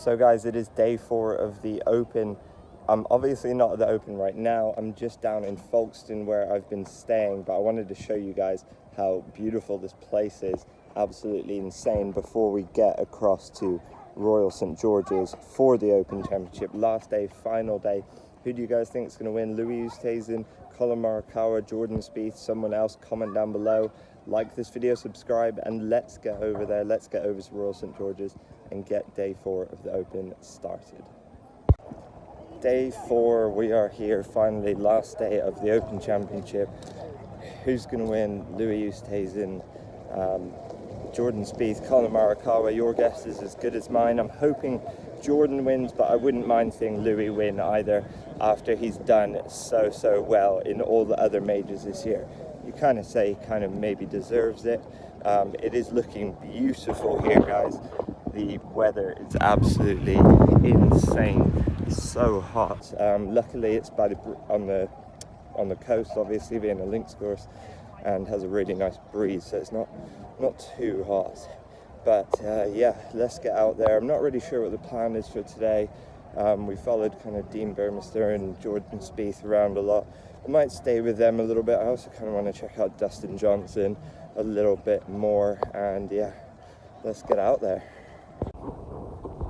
So guys, it is day 4 of the Open. I'm obviously not at the Open right now. I'm just down in Folkestone where I've been staying, but I wanted to show you guys how beautiful this place is. Absolutely insane before we get across to Royal St George's for the Open Championship. Last day, final day. Who do you guys think is going to win? Louis Oosthuizen, Collin Morikawa, Jordan Spieth, someone else? Comment down below. Like this video, subscribe, and let's get over there. Let's get over to Royal St George's and get day 4 of the Open started. Day 4, we are here finally, last day of the Open Championship. Who's going to win? Louis Oosthuizen, Jordan Spieth, Collin Morikawa. Your guess is as good as mine. I'm hoping Jordan wins, but I wouldn't mind seeing Louis win either after he's done so well in all the other majors this year. You kind of say he kind of maybe deserves it. It is looking beautiful here, guys. The weather is absolutely insane. It's so hot. Luckily it's by on the coast, obviously being a links course, and has a really nice breeze, so it's not too hot. But yeah, let's get out there. I'm not really sure what the plan is for today. We followed kind of Dean Burmester and Jordan Spieth around a lot. I might stay with them a little bit. I also kind of want to check out Dustin Johnson a little bit more, and yeah, let's get out there.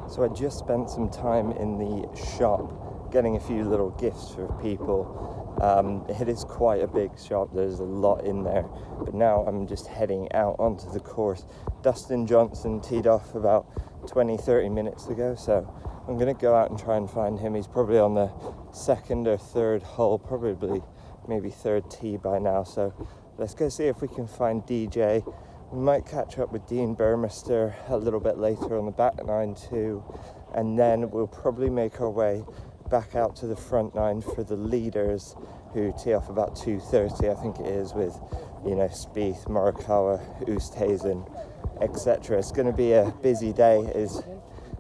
So I just spent some time in the shop getting a few little gifts for people. It is quite a big shop, there's a lot in there, but now I'm just heading out onto the course. Dustin Johnson teed off about 20-30 minutes ago, so I'm going to go out and try and find him. He's probably on the second or third hole, probably maybe third tee by now, so let's go see if we can find DJ. We might catch up with Dean Burmester a little bit later on the back nine too, and then we'll probably make our way back out to the front nine for the leaders, who tee off about 2:30, I think it is, with, you know, Spieth, Morikawa, Oosthuizen, etc. It's going to be a busy day. It's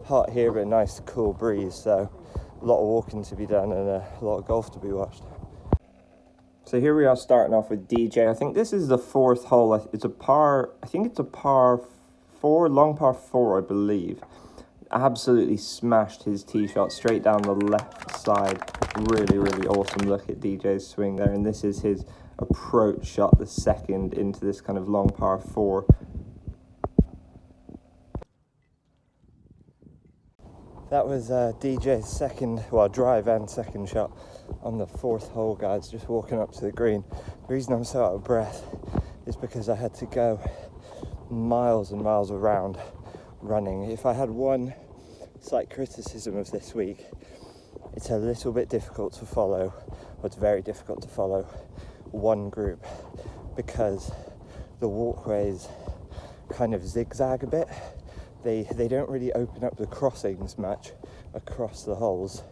hot here, but a nice cool breeze, so a lot of walking to be done and a lot of golf to be watched. So here we are starting off with DJ. I think this is the 4th hole. It's a par, I think it's a par 4, long par 4, I believe. Absolutely smashed his tee shot straight down the left side. Really awesome look at DJ's swing there. And this is his approach shot, the second into this kind of long par 4. That was DJ's second, well, drive and second shot on the 4th hole, guys, just walking up to the green. The reason I'm so out of breath is because I had to go miles and miles around running. If I had one slight criticism of this week, it's a little bit difficult to follow, or it's very difficult to follow one group, because the walkways kind of zigzag a bit. They don't really open up the crossings much across the holes.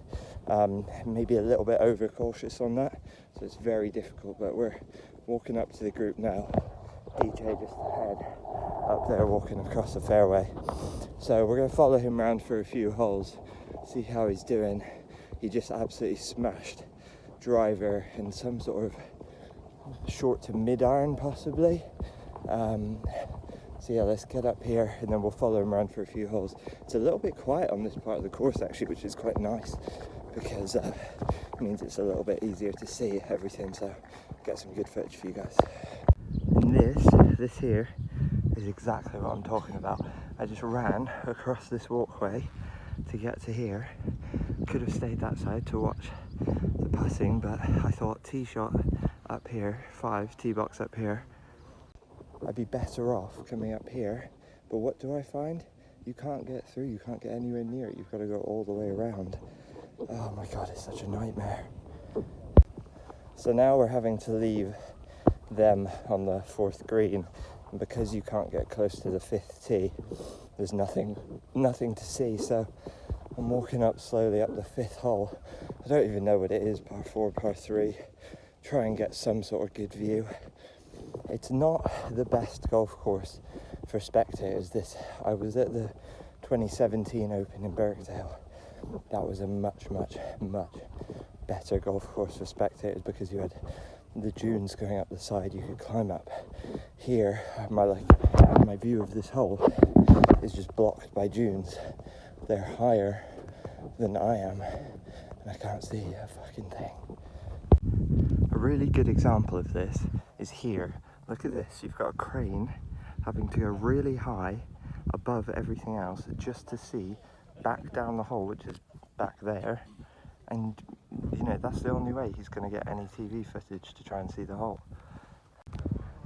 Maybe a little bit over cautious on that, so it's very difficult. But we're walking up to the group now. DJ just ahead up there walking across the fairway, so we're going to follow him around for a few holes, see how he's doing. He just absolutely smashed driver in some sort of short to mid iron possibly. So yeah, let's get up here and then we'll follow him around for a few holes. It's a little bit quiet on this part of the course actually, which is quite nice, because it means it's a little bit easier to see everything, so get some good footage for you guys. And this here is exactly what I'm talking about. I just ran across this walkway to get to here. Could have stayed that side to watch the putting, but I thought tee shot up here, 5 tee box up here, I'd be better off coming up here. But what do I find? You can't get through, you can't get anywhere near it. You've got to go all the way around. Oh my god, it's such a nightmare. So now we're having to leave them on the 4th green, and because you can't get close to the 5th tee, there's nothing to see. So I'm walking up slowly up the 5th hole. I don't even know what it is, par 4, par 3. Try and get some sort of good view. It's not the best golf course for spectators. I was at the 2017 Open in Birkdale. That was a much better golf course for spectators, because you had the dunes going up the side you could climb up. Here, my view of this hole is just blocked by dunes. they're higher than I am, and I can't see a fucking thing. A really good example of this is here. Look at this, you've got a crane having to go really high above everything else just to see back down the hole, which is back there, and you know, that's the only way he's going to get any TV footage to try and see the hole.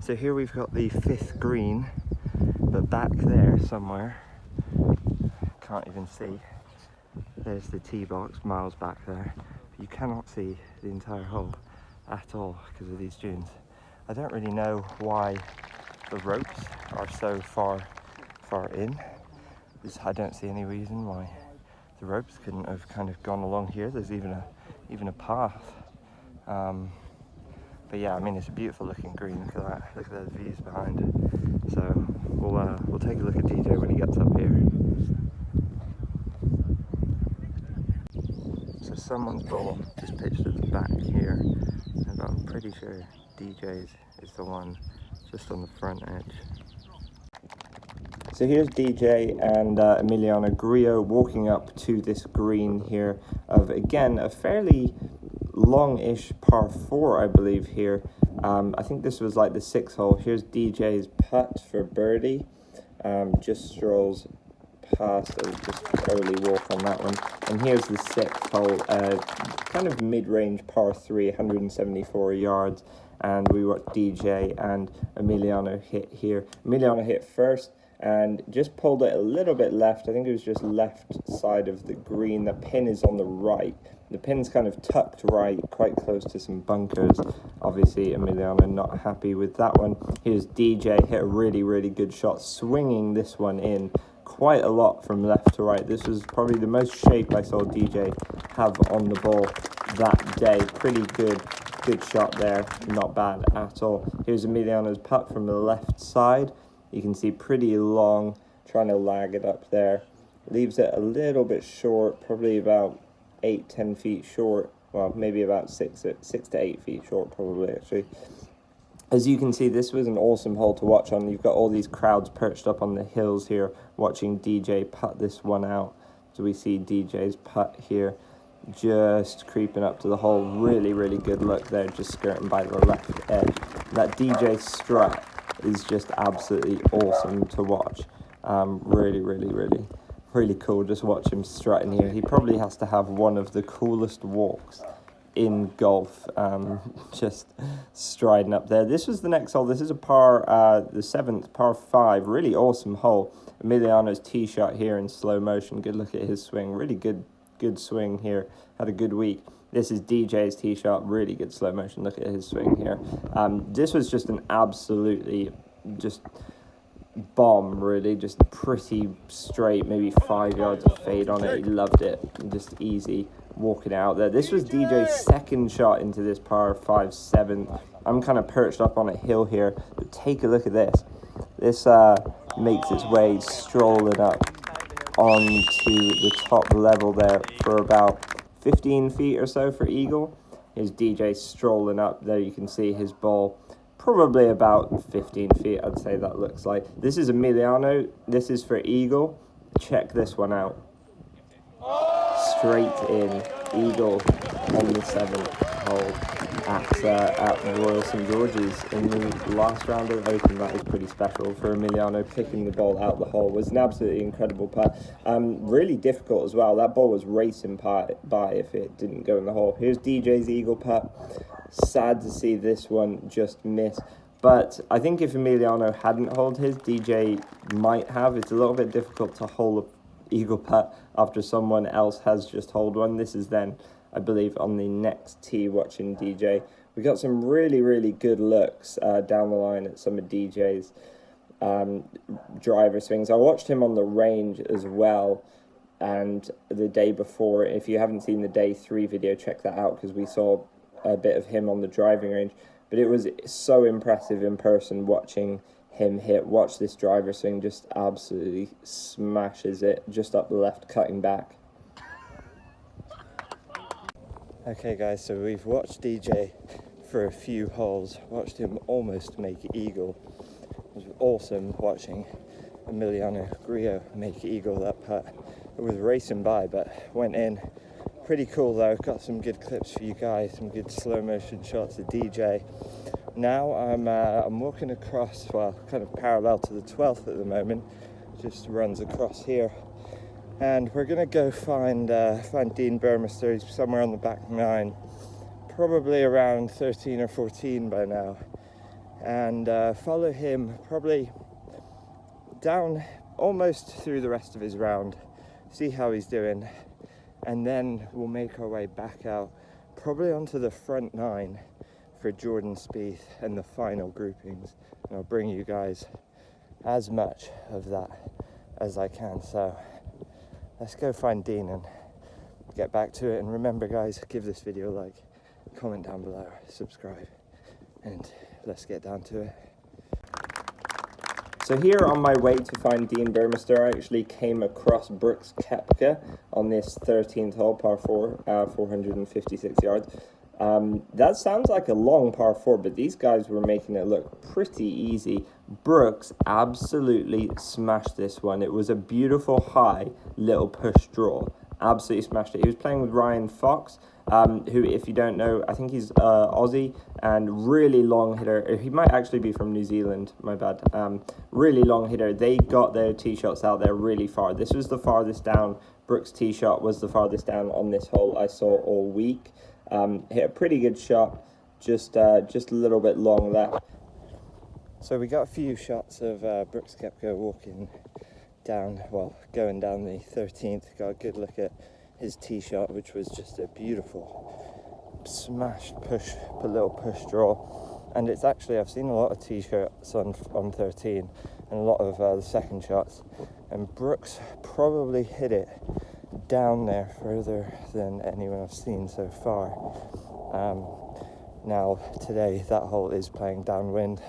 So here we've got the 5th green, but back there somewhere, can't even see, there's the tee box miles back there, but you cannot see the entire hole at all because of these dunes. I don't really know why the ropes are so far in. I don't see any reason why the ropes couldn't have kind of gone along here. There's even a path. But yeah, I mean, it's a beautiful looking green. Look at that. Look at those views behind it. So we'll take a look at DJ when he gets up here. So someone's ball just pitched at the back here, but I'm pretty sure DJ's is the one just on the front edge. So here's DJ and Emiliano Grillo walking up to this green here of, again, a fairly long-ish par 4, I believe, here. I think this was like the 6th hole. Here's DJ's putt for birdie. Just strolls past, just early walk on that one. And here's the 6th hole, kind of mid-range par 3, 174 yards. And we watched DJ and Emiliano hit here. Emiliano hit first and just pulled it a little bit left. I think it was just left side of the green. The pin is on the right. The pin's kind of tucked right, quite close to some bunkers. Obviously, Emiliano not happy with that one. Here's DJ, hit a really, really good shot, swinging this one in quite a lot from left to right. This was probably the most shape I saw DJ have on the ball that day. Pretty good shot there, not bad at all. Here's Emiliano's putt from the left side. You can see pretty long, trying to lag it up there. Leaves it a little bit short, probably about 8-10 feet short. Well, maybe about 6 to 8 feet short, probably, actually. As you can see, this was an awesome hole to watch on. You've got all these crowds perched up on the hills here, watching DJ putt this one out. So we see DJ's putt here, just creeping up to the hole. Really, really good look there, just skirting by the left edge. That DJ strut is just absolutely awesome to watch. Really cool. Just watch him strutting here. He probably has to have one of the coolest walks in golf, just striding up there. This was the next hole. This is a par, the 7th, par 5. Really awesome hole. Emiliano's tee shot here in slow motion. Good look at his swing. Really good swing here. Had a good week. This is DJ's tee shot. Really good slow motion. Look at his swing here. This was just an absolutely just bomb, really. Just pretty straight, maybe 5 yards of fade on it. He loved it. Just easy walking out there. This was DJ's 2nd shot into this par 5 7th. I'm kind of perched up on a hill here, but take a look at this. This makes its way strolling up onto the top level there for about 15 feet or so for eagle. Here's DJ strolling up there. You can see his ball probably about 15 feet, I'd say that looks like. This is Emiliano. This is for eagle. Check this one out. Straight in, eagle on the 7th hole at Royal St George's in the last round of Open. That was pretty special for Emiliano. Picking the ball out the hole was an absolutely incredible putt. Really difficult as well. That ball was racing by if it didn't go in the hole. Here's DJ's eagle putt. Sad to see this one just miss. But I think if Emiliano hadn't holed his, DJ might have. It's a little bit difficult to hole a eagle putt after someone else has just holed one. This is then, I believe, on the next tee watching DJ. We got some really good looks down the line at some of DJ's driver swings. I watched him on the range as well, and the day before. If you haven't seen the day 3 video, check that out, because we saw a bit of him on the driving range. But it was so impressive in person watching him hit. Watch this driver swing, just absolutely smashes it just up the left, cutting back. Okay guys, so we've watched DJ for a few holes, watched him almost make eagle. It was awesome watching Emiliano Grillo make eagle that putt. it was racing by, but went in. Pretty cool though. Got some good clips for you guys, some good slow motion shots of DJ. Now I'm walking across, well, kind of parallel to the 12th at the moment. Just runs across here, and we're gonna go find Dean Burmester. He's somewhere on the back nine, probably around 13 or 14 by now, and follow him probably down almost through the rest of his round, see how he's doing, and then we'll make our way back out, probably onto the front nine for Jordan Spieth and the final groupings, and I'll bring you guys as much of that as I can. So let's go find Dean and get back to it. And remember guys, give this video a like, comment down below, subscribe, and let's get down to it. So here on my way to find Dean Burmester, I actually came across Brooks Koepka on this 13th hole, par 4, 456 yards. That sounds like a long par 4, but these guys were making it look pretty easy. Brooks absolutely smashed this one. It was a beautiful high little push draw. Absolutely smashed it. He was playing with Ryan Fox, who, if you don't know, I think he's Aussie and really long hitter. He might actually be from New Zealand, my bad. Really long hitter. They got their tee shots out there really far. This was the farthest down. Brooks' tee shot was the farthest down on this hole I saw all week. Hit a pretty good shot, just a little bit long left. So we got a few shots of Brooks Koepka walking down, well, going down the 13th. Got a good look at his tee shot, which was just a beautiful smashed push, a little push draw. And it's actually, I've seen a lot of tee shots on 13 and a lot of the second shots, and Brooks probably hit it down there further than anyone I've seen so far. Now today that hole is playing downwind,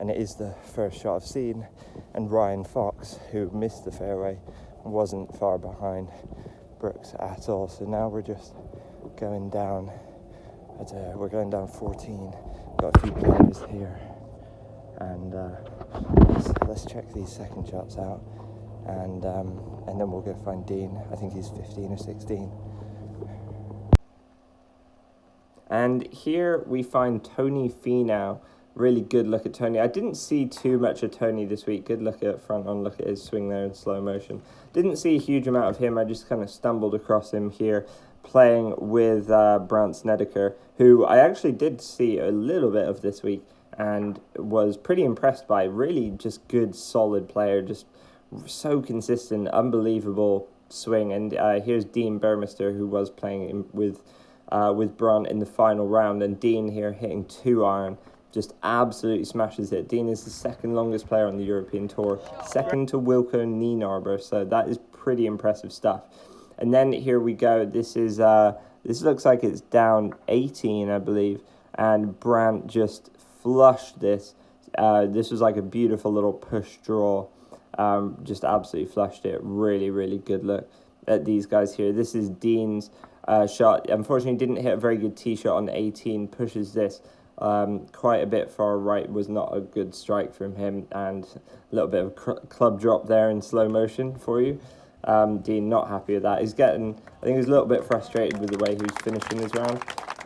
and it is the first shot I've seen, and Ryan Fox, who missed the fairway, wasn't far behind Brooks at all. So now we're just going down we're going down 14. Got a few players here, and let's check these second shots out, and then we'll go find Dean. I think he's 15 or 16. And here we find Tony Finau. Really good look at Tony. I didn't see too much of Tony this week. Good look at front on, look at his swing there in slow motion. Didn't see a huge amount of him. I just kind of stumbled across him here playing with Brandt Snedeker, who I actually did see a little bit of this week and was pretty impressed by. Really just good, solid player, just so consistent, unbelievable swing. And here's Dean Burmester, who was playing with Brandt in the final round, and Dean here hitting 2-iron, just absolutely smashes it. Dean is the second longest player on the European Tour, second to Wilco Nienarber, so that is pretty impressive stuff. And then here we go. This looks like it's down 18, I believe, and Brandt just flushed this. This was like a beautiful little push draw. Just absolutely flushed it. Really, really good look at these guys here. This is Dean's shot. Unfortunately, didn't hit a very good tee shot on 18. Pushes this quite a bit far right. Was not a good strike from him, and a little bit of a club drop there in slow motion for you. Dean not happy with that. He's getting, I think he's a little bit frustrated with the way he was finishing his round.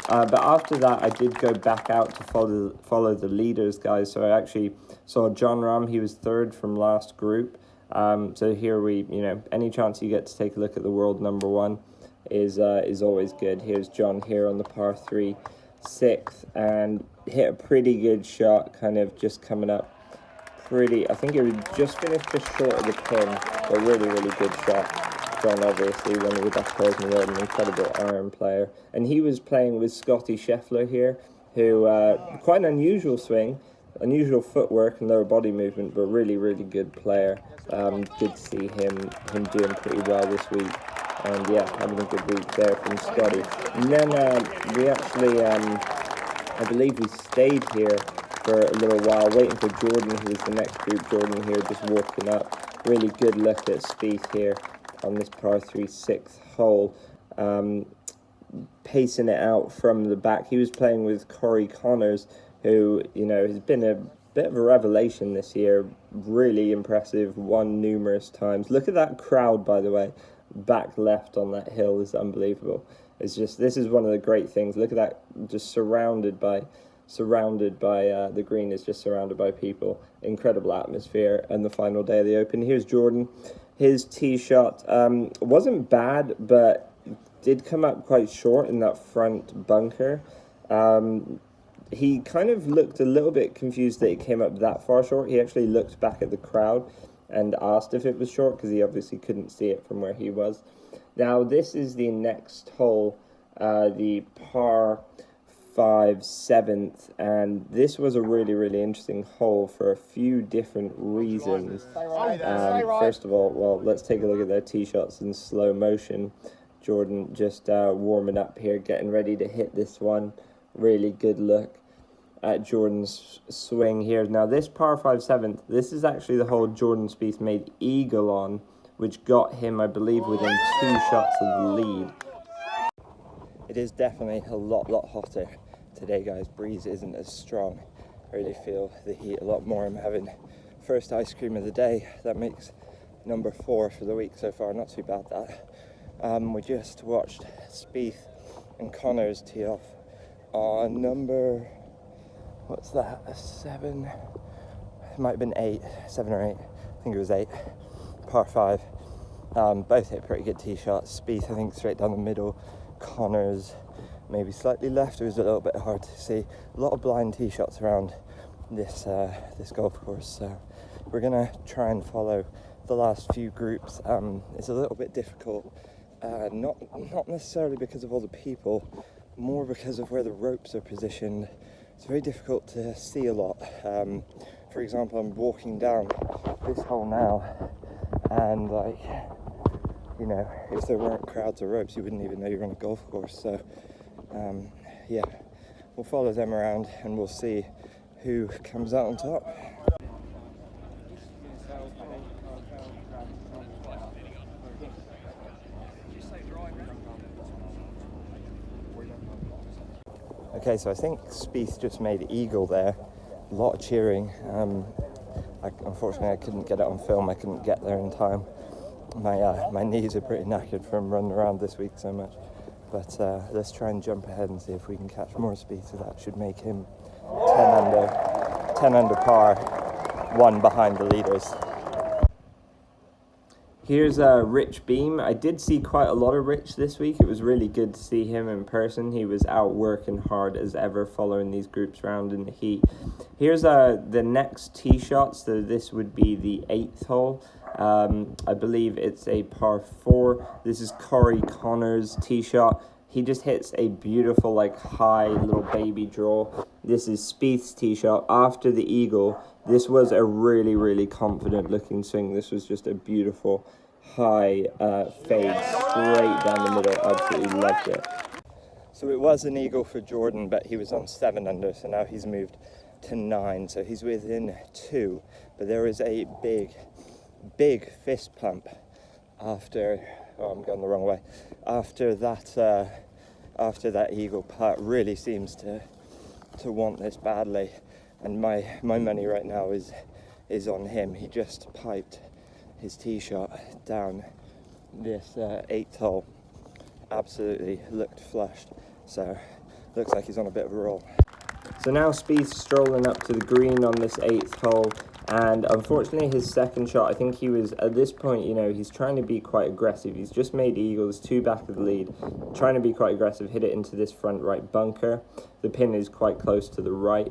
But after that, I did go back out to follow the leaders, guys. So I actually saw Jon Rahm. He was third from last group. So here we, any chance you get to take a look at the world number one is always good. Here's John here on the par 3, 6th, and hit a pretty good shot, kind of just coming up pretty. I think it was just finished just short of the pin, but really, really good shot. John, obviously one of the best players in the world, an incredible iron player, and he was playing with Scotty Scheffler here, who quite an unusual swing, unusual footwork and lower body movement, but really, really good player. Good to see him doing pretty well this week, and yeah, having a good week there from Scotty. And then we actually, I believe we stayed here for a little while, waiting for Jordan, who was the next group. Jordan here just walking up. Really good look at Spieth here on this par 3, 6th hole, pacing it out from the back. He was playing with Corey Connors, who, has been a bit of a revelation this year. Really impressive, won numerous times. Look at that crowd, by the way. back left on that hill is unbelievable. It's just, this is one of the great things. Look at that, just surrounded by the green is just surrounded by people. Incredible atmosphere. And the final day of the Open. Here's Jordan. His tee shot wasn't bad, but did come up quite short in that front bunker. He kind of looked a little bit confused that it came up that far short. He actually looked back at the crowd and asked if it was short, because he obviously couldn't see it from where he was. Now, this is the next hole, the par 5 7th, and this was a really, really interesting hole for a few different reasons. First of all, well, let's take a look at their tee shots in slow motion. Jordan just warming up here, getting ready to hit this one. Really good look at Jordan's swing here. Now, this par 5 7th, this is actually the hole Jordan Spieth made eagle on, which got him, I believe, within 2 shots of the lead. It is definitely a lot hotter today, guys. Breeze isn't as strong. I really feel the heat a lot more. I'm having first ice cream of the day. That makes number 4 for the week so far. Not too bad, that. We just watched Spieth and Connors tee off on number, what's that, a 7? It might have been 8, 7 or 8. I think it was 8. Par 5. Both hit pretty good tee shots. Spieth, I think, straight down the middle. Connors maybe slightly left. It was a little bit hard to see. A lot of blind tee shots around this golf course. So we're gonna try and follow the last few groups. It's a little bit difficult. Not necessarily because of all the people, more because of where the ropes are positioned. It's very difficult to see a lot. For example, I'm walking down this hole now, and like, you know, if there weren't crowds or ropes, you wouldn't even know you're on a golf course. So yeah, we'll follow them around and we'll see who comes out on top. Okay, so I think Spieth just made eagle there. A lot of cheering. Unfortunately, I couldn't get it on film. I couldn't get there in time. My knees are pretty knackered from running around this week so much. But let's try and jump ahead and see if we can catch more Spieth. So that should make him 10 under par, 1 behind the leaders. Here's Rich Beam. I did see quite a lot of Rich this week. It was really good to see him in person. He was out working hard as ever, following these groups around in the heat. Here's the next tee shots. So this would be the 8th hole. I believe it's a par 4. This is Corey Connors' tee shot. He just hits a beautiful, like, high little baby draw. This is Spieth's tee shot after the eagle. This was a really, really confident looking swing. This was just a beautiful high fade straight down the middle. Absolutely loved it. So it was an eagle for Jordan, but he was on 7 under, so now he's moved to 9. So he's within 2. But there is a big fist pump after, oh, I'm going the wrong way, after that eagle putt. Really seems to want this badly, and my money right now is on him. He just piped his tee shot down this 8th hole. Absolutely looked flushed, so looks like he's on a bit of a roll. So now Spieth's strolling up to the green on this 8th hole, and unfortunately his second shot, I think he was, at this point, you know, he's trying to be quite aggressive. He's just made eagles, 2 back of the lead, trying to be quite aggressive, hit it into this front right bunker. The pin is quite close to the right,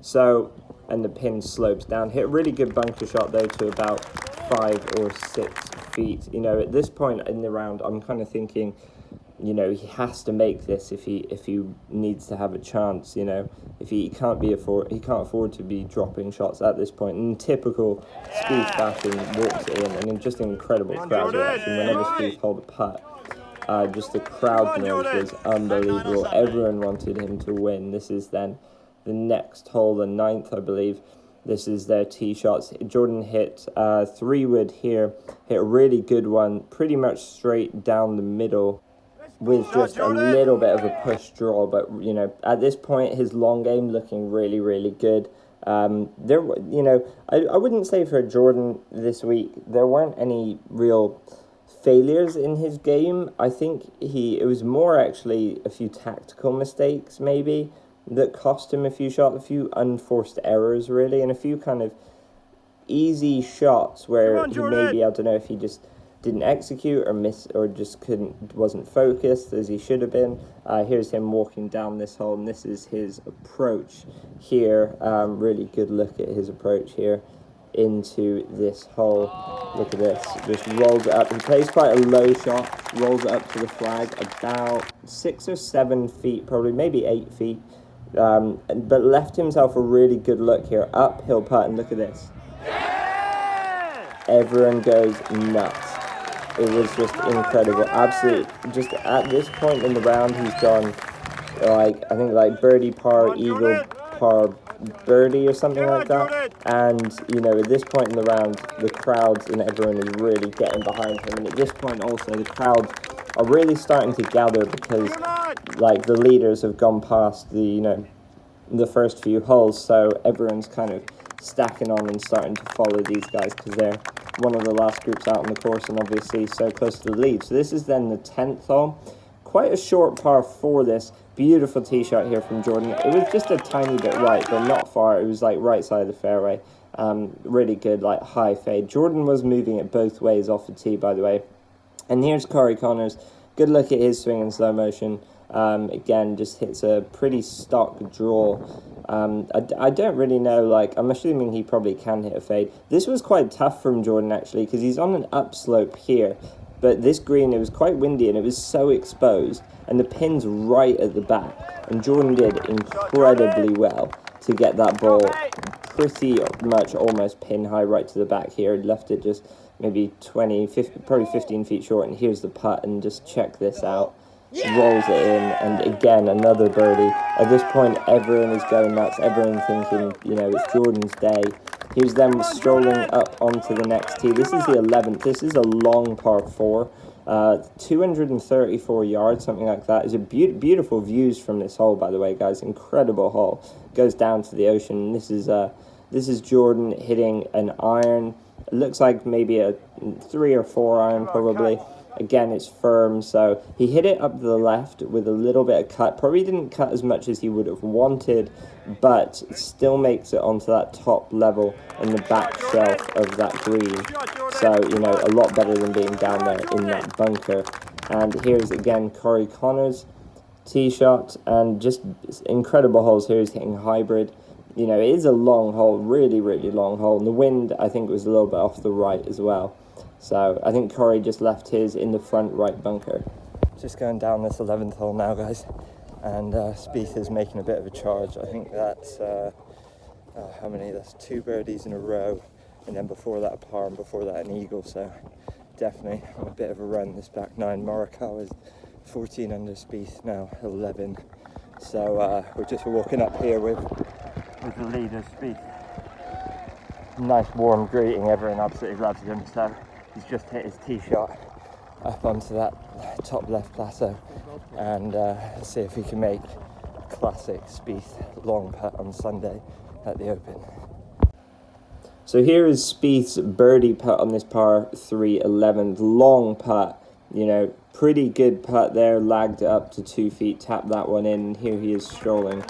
so, and the pin slopes down. Hit a really good bunker shot though to about 5 or 6 feet. You know, at this point in the round, I'm kind of thinking, you know, he has to make this if he needs to have a chance. You know, if he can't afford to be dropping shots at this point. In typical Spieth fashion, walks in, and in just an incredible crowd reaction whenever Spieth hold a putt. Just the crowd noise was unbelievable. Everyone wanted him to win. This is then the next hole, the 9th, I believe. This is their tee shots. Jordan hit 3-wood here, hit a really good one, pretty much straight down the middle, with just a little bit of a push draw. But, you know, at this point, his long game looking really, really good. There, you know, I wouldn't say for Jordan this week, there weren't any real failures in his game. I think it was more actually a few tactical mistakes maybe that cost him a few shots, a few unforced errors really, and a few kind of easy shots where he maybe, I don't know if he just didn't execute or just wasn't focused as he should have been. Here's him walking down this hole, and this is his approach here. Really good look at his approach here into this hole. Look at this, just rolls it up. He plays quite a low shot, rolls it up to the flag about 6 or 7 feet, probably maybe 8 feet, but left himself a really good look here. Uphill putt, and look at this. Everyone goes nuts. It was just incredible. Absolutely, just at this point in the round, he's gone like, I think like birdie par, eagle par, birdie or something like that. And you know, at this point in the round, the crowds and everyone is really getting behind him. And at this point also, the crowds are really starting to gather because like the leaders have gone past the, you know, the first few holes, so everyone's kind of stacking on and starting to follow these guys because they're one of the last groups out on the course and obviously so close to the lead. So this is then the 10th hole. Quite a short par 4 this. Beautiful tee shot here from Jordan. It was just a tiny bit right, but not far. It was like right side of the fairway. Really good, like high fade. Jordan was moving it both ways off the tee, by the way. And here's Corey Connors. Good look at his swing in slow motion. Again, just hits a pretty stock draw. I don't really know, like, I'm assuming he probably can hit a fade. This was quite tough from Jordan, actually, because he's on an upslope here. But this green, it was quite windy, and it was so exposed. And the pin's right at the back. And Jordan did incredibly well to get that ball pretty much almost pin high right to the back here. He left it just maybe 20, 50, probably 15 feet short. And here's the putt, and just check this out. Rolls it in, and again another birdie. At this point everyone is going nuts, everyone thinking, you know, it's Jordan's day. Here's them strolling up onto the next tee. This is the 11th. This is a long par 4, 234 yards, something like that. It's a beautiful views from this hole, by the way, guys. Incredible hole. Goes down to the ocean. This is Jordan hitting an iron. It looks like maybe a 3 or 4 iron probably. Again, it's firm, so he hit it up to the left with a little bit of cut. Probably didn't cut as much as he would have wanted, but still makes it onto that top level in the back shelf of that green. So, you know, a lot better than being down there in that bunker. And here's, again, Corey Connors' tee shot, and just incredible holes. Here he's hitting hybrid. You know, it is a long hole, really, really long hole. And the wind, I think, was a little bit off the right as well. So I think Corey just left his in the front right bunker. Just going down this 11th hole now, guys, and Spieth is making a bit of a charge. I think that's how many? That's 2 birdies in a row, and then before that a par, and before that an eagle. So definitely on a bit of a run. This back 9. Morikawa is 14 under, Spieth now 11. So we're just walking up here with the leader, Spieth. Nice warm greeting. Everyone absolutely loves him. So he's just hit his tee shot up onto that top left plateau, and see if he can make a classic Spieth long putt on Sunday at the Open. So here is Spieth's birdie putt on this par 3 11th. Long putt, you know, pretty good putt there, lagged it up to 2 feet, tapped that one in, and here he is strolling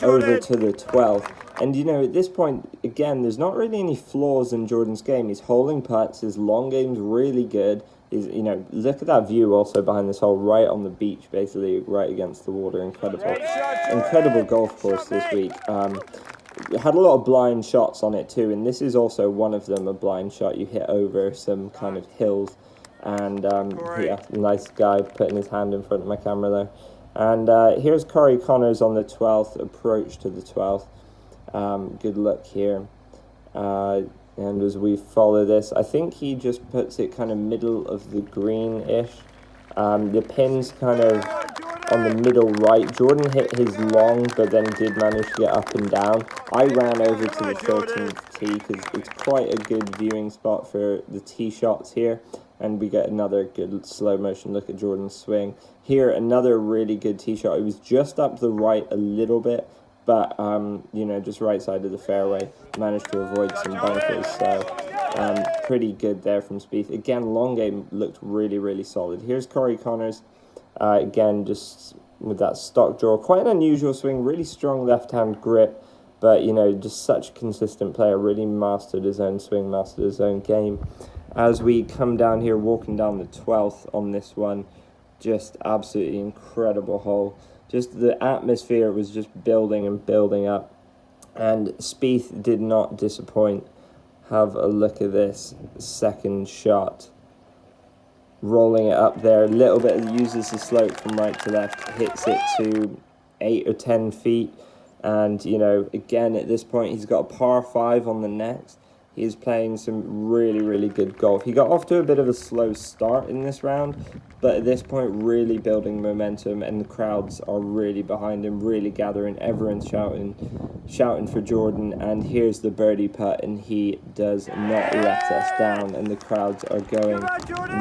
over to the 12th. And, you know, at this point, again, there's not really any flaws in Jordan's game. He's holding putts, his long game's really good. He's, you know, look at that view also behind this hole, right on the beach, basically, right against the water. Incredible golf course this week. It had a lot of blind shots on it too, and this is also one of them, a blind shot. You hit over some kind of hills. And yeah, nice guy putting his hand in front of my camera there. And here's Corey Connors on the 12th, approach to the 12th. Good luck here. And as we follow this, I think he just puts it kind of middle of the green-ish. The pin's kind of on the middle right. Jordan hit his long, but then did manage to get up and down. I ran over to the 13th tee because it's quite a good viewing spot for the tee shots here. And we get another good slow motion look at Jordan's swing. Here, another really good tee shot. It was just up to the right a little bit, but you know, just right side of the fairway, managed to avoid some bunkers. So pretty good there from Spieth. Again, long game looked really, really solid. Here's Corey Connors, again, just with that stock draw, quite an unusual swing, really strong left-hand grip, but you know, just such a consistent player, really mastered his own swing, mastered his own game. As we come down here, walking down the 12th on this one, just absolutely incredible hole. Just the atmosphere was just building and building up, and Spieth did not disappoint. Have a look at this second shot. Rolling it up there, a little bit, uses the slope from right to left, hits it to 8 or 10 feet. And, you know, again, at this point, he's got a par 5 on the next. He is playing some really, really good golf. He got off to a bit of a slow start in this round, but at this point, really building momentum, and the crowds are really behind him, really gathering. Everyone's shouting for Jordan, and here's the birdie putt, and he does not let us down, and the crowds are going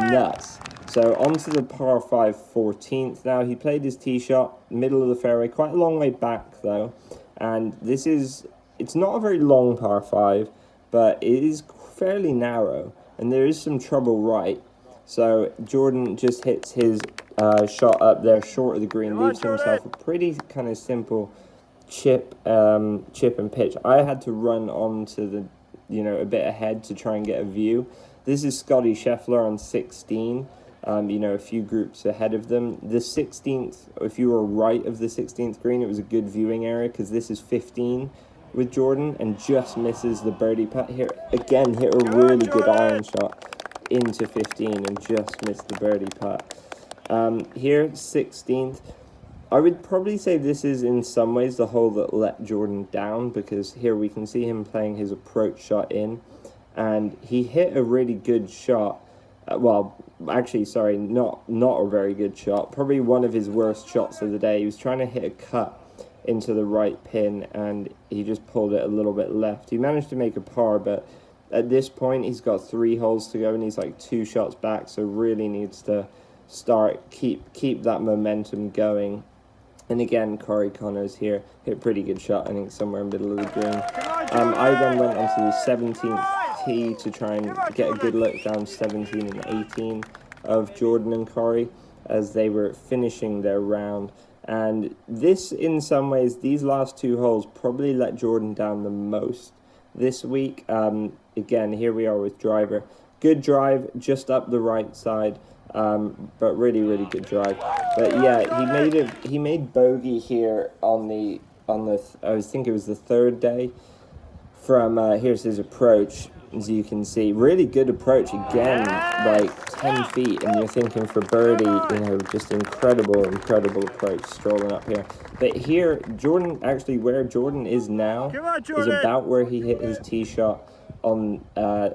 nuts. So onto the par 5 14th now. He played his tee shot, middle of the fairway, quite a long way back though, and it's not a very long par 5, but it is fairly narrow, and there is some trouble right. So Jordan just hits his shot up there short of the green, leaves himself a pretty kind of simple chip and pitch. I had to run onto the, you know, a bit ahead to try and get a view. This is Scotty Scheffler on 16. You know, a few groups ahead of them. The 16th, if you were right of the 16th green, it was a good viewing area, because this is 15 with Jordan, and just misses the birdie putt here. Again, hit a really good iron shot into 15 and just missed the birdie putt. Here, 16th. I would probably say this is in some ways the hole that let Jordan down, because here we can see him playing his approach shot in, and he hit a really good shot. Well, actually, sorry, not a very good shot. Probably one of his worst shots of the day. He was trying to hit a cut into the right pin, and he just pulled it a little bit left. He managed to make a par, but at this point, he's got 3 holes to go, and he's like 2 shots back, so really needs to keep that momentum going. And again, Corey Connors here hit a pretty good shot, I think somewhere in the middle of the green. I then went onto the 17th tee to try and get a good look down 17 and 18 of Jordan and Corey as they were finishing their round. And this, in some ways, these last 2 holes probably let Jordan down the most this week. Again, here we are with driver. Good drive, just up the right side. But really, really good drive. But yeah, he made bogey here on the I think it was the 3rd day. From here's his approach, as you can see, really good approach again, like 10 feet, and you're thinking for birdie, you know, just incredible approach strolling up here. But here, Jordan, actually where Jordan is now is about where he hit his tee shot on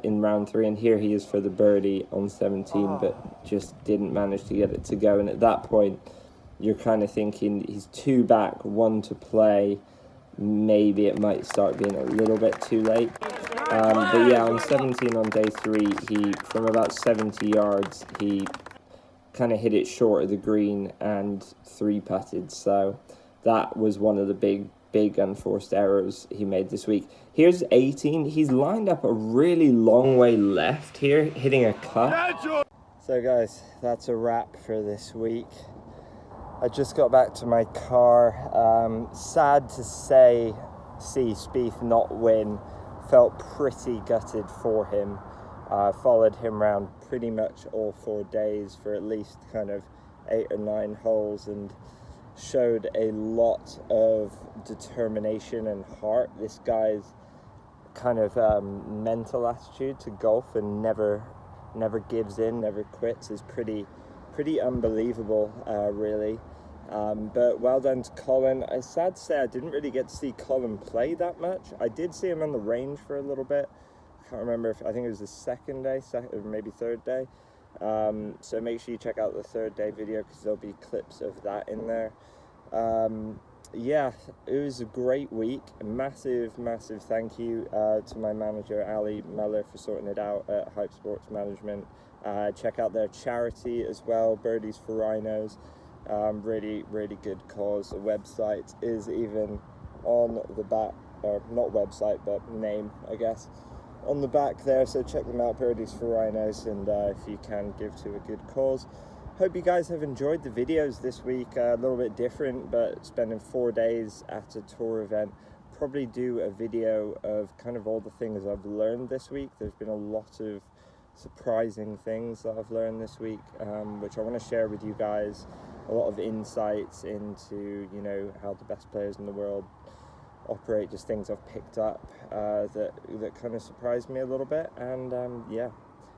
in round 3, and here he is for the birdie on 17, but just didn't manage to get it to go. And at that point, you're kind of thinking he's 2 back, 1 to play. Maybe it might start being a little bit too late. But yeah, on 17 on day 3, he, from about 70 yards, he kind of hit it short of the green and 3-putted. So that was one of the big unforced errors he made this week. Here's 18. He's lined up a really long way left here, hitting a cut. So guys, that's a wrap for this week. I just got back to my car. Sad to see Spieth not win. Felt pretty gutted for him. Followed him around pretty much all 4 days for at least kind of 8 or 9 holes, and showed a lot of determination and heart. This guy's kind of mental attitude to golf, and never gives in, never quits, is pretty unbelievable, really. But well done to Collin. It's sad to say I didn't really get to see Collin play that much. I did see him on the range for a little bit. I can't remember I think it was the 2nd day, or maybe 3rd day. So make sure you check out the 3rd day video, because there'll be clips of that in there. Yeah, it was a great week. A massive thank you to my manager Ali Muller for sorting it out at Hype Sports Management. Check out their charity as well, Birdies for Rhinos. Really good cause. The website is even on the back, or not website, but name, I guess, on the back there, so check them out, Parodies for Rhinos, and if you can, give to a good cause. Hope you guys have enjoyed the videos this week, a little bit different, but spending 4 days at a tour event. Probably do a video of kind of all the things I've learned this week. There's been a lot of surprising things that I've learned this week, which I want to share with you guys. A lot of insights into, you know, how the best players in the world operate, just things I've picked up that kind of surprised me a little bit. And yeah,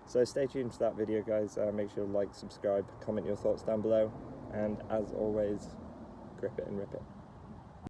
so stay tuned for that video, guys. Make sure to like, subscribe, comment your thoughts down below, and as always, grip it and rip it.